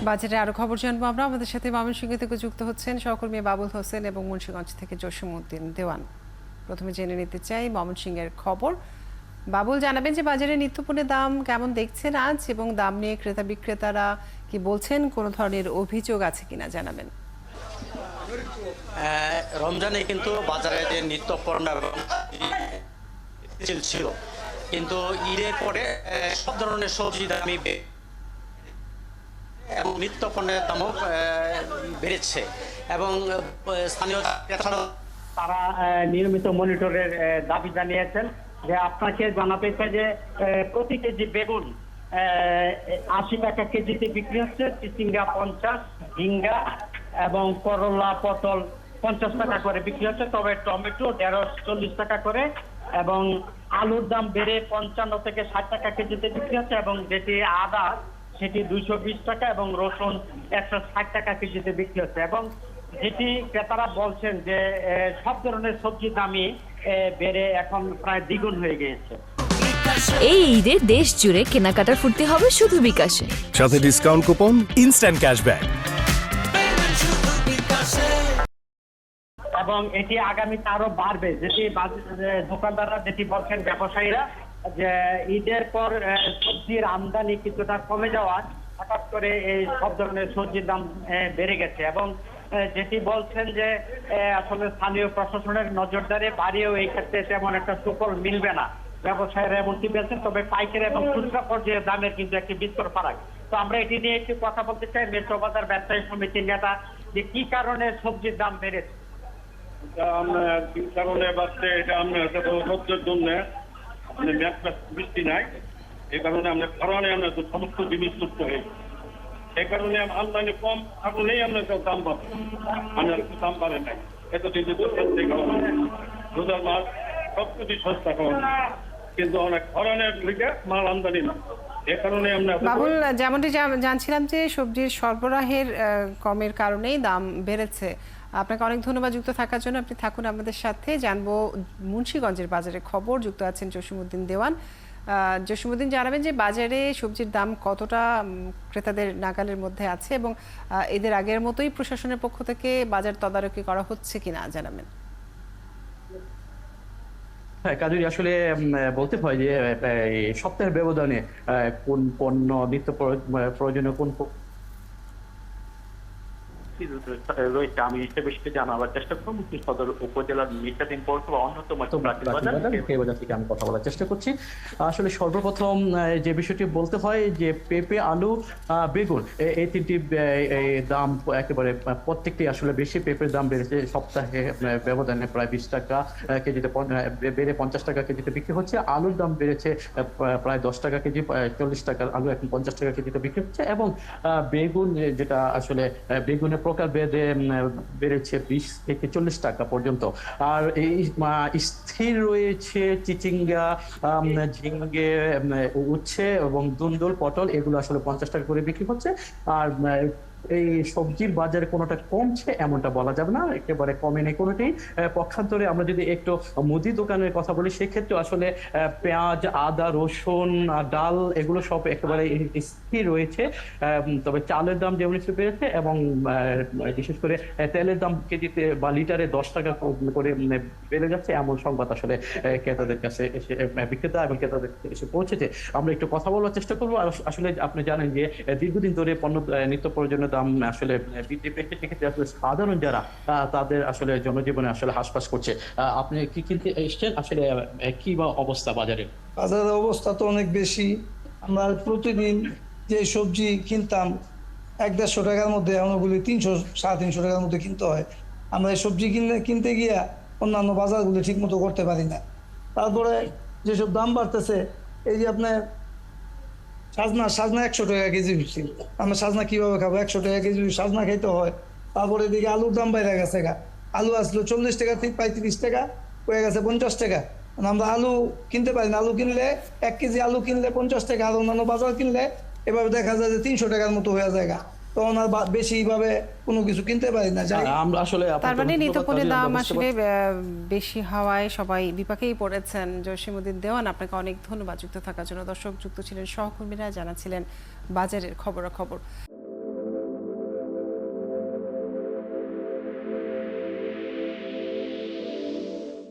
বাজারে আরো খবর জানবো আমরা। আমাদের সাথে ময়মনসিংহ থেকে যুক্ত হচ্ছেন সহকর্মী বাবুল হোসেন এবং মুন্সিগঞ্জ থেকে জসিমউদ্দিন দেওয়ান। প্রথমে জেনে নিতে চাই ময়মনসিংহের খবর। বাবুল, জানাবেন যে বাজারে নিত্যপণ্যের দাম কেমন দেখছেন আজ, এবং দাম নিয়ে ক্রেতা বিক্রেতারা কি বলছেন, কোনো ধরনের অভিযোগ আছে কিনা জানাবেন। রমজানে কিন্তু বাজারে যে নিত্যপণ্য ছিল, কিন্তু ঈদের পরে সব ধরনের সবজি দামি এবং নিত্য পণ্যের দামও বেড়েছে এবং স্থানীয় তারা নিয়মিত মনিটরের দাবি জানিয়েছেন। যে আপনাকে জানাতে চাই যে প্রতি কেজি বেগুন ৮০ টাকা কেজিতে বিক্রি হচ্ছে, চিচিঙ্গা ৫০, ঝিঙ্গা এবং করলা পটল ৫০ টাকা করে বিক্রি হচ্ছে। তবে টমেটো ১৫-৪০ টাকা করে এবং আলুর দাম বেড়ে ৫৫ থেকে ৬০ টাকা কেজিতে বিক্রি হচ্ছে এবং যেটি আদা সেটি ২২০ টাকা এবং রসুন ১৬০ টাকা কেজিতে বিক্রি হচ্ছে। এবং যেটি ক্রেতারা বলছেন যে সব ধরনের সবজির দামই বেড়ে এখন প্রায় দ্বিগুণ হয়ে গিয়েছে। এই ঈদে দেশ জুড়ে কেনাকাটার ফুর্তি হবে শুধু বিকাশে, সাথে ডিসকাউন্ট কুপন, ইনস্ট্যান্ট ক্যাশব্যাক। এবং এটি আগামীতে আরো বাড়বে, যেটি দোকানদাররা যেটি বলছেন ব্যবসায়ীরা, যে ঈদের পর সবজির আমদানি কিছুটা কমে যাওয়ার হঠাৎ করে এই সব ধরনের সবজির দাম বেড়ে গেছে। এবং যেটি বলছেন যে আসলে স্থানীয় প্রশাসনের নজরদারি বাড়িয়েও এই ক্ষেত্রে তেমন একটা সুফল মিলবে না। ব্যবসায়ীরা এমনটি বলছেন, তবে পাইকারি এবং খুচরা পর্যায়ে দামের কিন্তু একটি বিস্তর ফারাক। তো আমরা এটি নিয়ে একটু কথা বলতে চাই মেট্রো বাজার ব্যবসায়ী সমিতির নেতা, যে কি কারণে সবজির দাম বেড়েছে। কি কারণে বাড়ছে এটা আমরা সহ্যের জন্য বৃষ্টি নাই, এই কারণে আমরা কারণে আমরা সমস্ত জিনিস নষ্ট হয়েছে। এই কারণে আমদানি কম থাকলেই আমরা দাম পাবো, আমরা দাম বাড়ে নাই। এত কিন্তু রোজার মাছ সবকিছু সস্তা কম, কিন্তু অনেক ধরনের লিগে মাল আমদানি না। এই কারণে আমরা বাবুল, যেমনটি জানছিলাম যে সবজির সরবরাহের কমের কারণেই দাম বেড়েছে। আপনাকে অনেক ধন্যবাদ যুক্ত থাকার জন্য। আপনি থাকুন আমাদের সাথে, জানবো মুন্সিগঞ্জের বাজারের খবর। যুক্ত আছেন জসিমউদ্দিন দেওয়ান। জসিমউদ্দিন, জানাবেন যে বাজারে সবজির দাম কতটা ক্রেতাদের নাগালের মধ্যে আছে, এবং এদের আগের মতোই প্রশাসনের পক্ষ থেকে বাজার তদারকি করা হচ্ছে কিনা জানাবেন। হ্যাঁ কাজুরি, আসলে বলতে হয় যে সপ্তাহের ব্যবধানে কোন পণ্য নিত্য প্রয়োজনীয় কোন রয়েছে আমি হিসেবে সেটা জানাবার চেষ্টা করবো। সদর উপজেলার মিঠাদিন পৌরসভা অন্যতম বাজার থেকে আমি কথা বলার চেষ্টা করছি। আসলে সর্বপ্রথম যে বিষয়টি বলতে হয় যে পেঁপে, আলু, বেগুন এই তিনটি দাম একেবারে প্রত্যেকটি আসলে বেশি। পেঁপের দাম বেড়েছে সপ্তাহে ব্যবধানে প্রায় ২০ টাকা কেজিতে, বেড়ে ৫০ টাকা কেজিতে বিক্রি হচ্ছে। আলুর দাম বেড়েছে প্রায় ১০ টাকা কেজি, ৪০ টাকার আলু এখন ৫০ টাকা কেজিতে বিক্রি হচ্ছে। এবং বেগুন, যেটা আসলে বেগুনের প্রকার বেড়ে বেড়েছে ২০ থেকে ৪০ টাকা পর্যন্ত। আর এই স্থির রয়েছে চিচিঙ্গা, ঝিঙ্গে, উচ্ছে এবং দুন্দুল, পটল, এগুলো আসলে ৫০ টাকা করে বিক্রি হচ্ছে। আর এই সবজির বাজারে কোনোটা কমছে এমনটা বলা যাবে না, একেবারে কমে নেই কোনোটি। পক্ষান্তরে আমরা যদি একটু মুদি দোকানের কথা বলি, সেক্ষেত্রে আসলে পেঁয়াজ, আদা, রসুন, ডাল এগুলো সব একেবারে স্থির রয়েছে। তবে চালের দাম যেমন একটু বেড়েছে এবং বিশেষ করে তেলের দাম কেজিতে বা লিটারে ১০ টাকা করে বেড়ে যাচ্ছে, এমন সংবাদ আসলে ক্রেতাদের কাছে এসে, বিক্রেতা এবং ক্রেতাদের এসে পৌঁছেছে। আমরা একটু কথা বলার চেষ্টা করবো। আর আসলে আপনি জানেন যে দীর্ঘদিন ধরে পণ্য নিত্য প্রয়োজনীয় দাম আসলে বৃদ্ধি পেয়েছে, সেক্ষেত্রে আসলে সাধারণ যারা তাদের আসলে জনজীবনে আসলে হাসপাস করছে। আপনি কি কিনতে এসছেন, আসলে কি বা অবস্থা বাজারে? বাজারের অবস্থা তো অনেক বেশি। আমরা প্রতিদিন যে সবজি কিনতাম ১-১৫০ টাকার মধ্যে, এখন ওগুলি ৩০০-৩৫০ টাকার মধ্যে কিনতে হয়। আমরা এই সবজি কিনতে গিয়া অন্যান্য বাজারগুলি ঠিক মতো করতে পারি না। তারপরে যেসব দাম বাড়তেছে, এই যে আপনার সাজনা ১০০ টাকা কেজি হচ্ছে। আমরা সাজনা কিভাবে খাবো? ১০০ টাকা কেজি সাজনা খাইতে হয়। তারপরে এদিকে আলুর দাম বাইরে গেছে, আলু আসলো ৪০ টাকা থেকে ৩৫ টাকা হয়ে গেছে ৫০ টাকা। আমরা আলু কিনতে পারি না। আলু কিনলে ১ কেজি আলু কিনলে ৫০ টাকা, আর অন্যান্য বাজার কিনলে এভাবে দেখা যায় যে ৩০০ টাকার মতো হয়ে যায়। তখন আর বেশি ভাবে কোনো কিছু কিনতে পারি না। আমরা আসলে তার মানে নিত্যপণ্যের দাম আসলে বেশি হওয়ায় সবাই বিপাকেই পড়েছেন। জসিমউদ্দিন দেওয়ান, আপনাকে অনেক ধন্যবাদ যুক্ত থাকার জন্য। দর্শক, যুক্ত ছিলেন সহকর্মীরা, জানাচ্ছিলেন বাজারের খবরাখবর।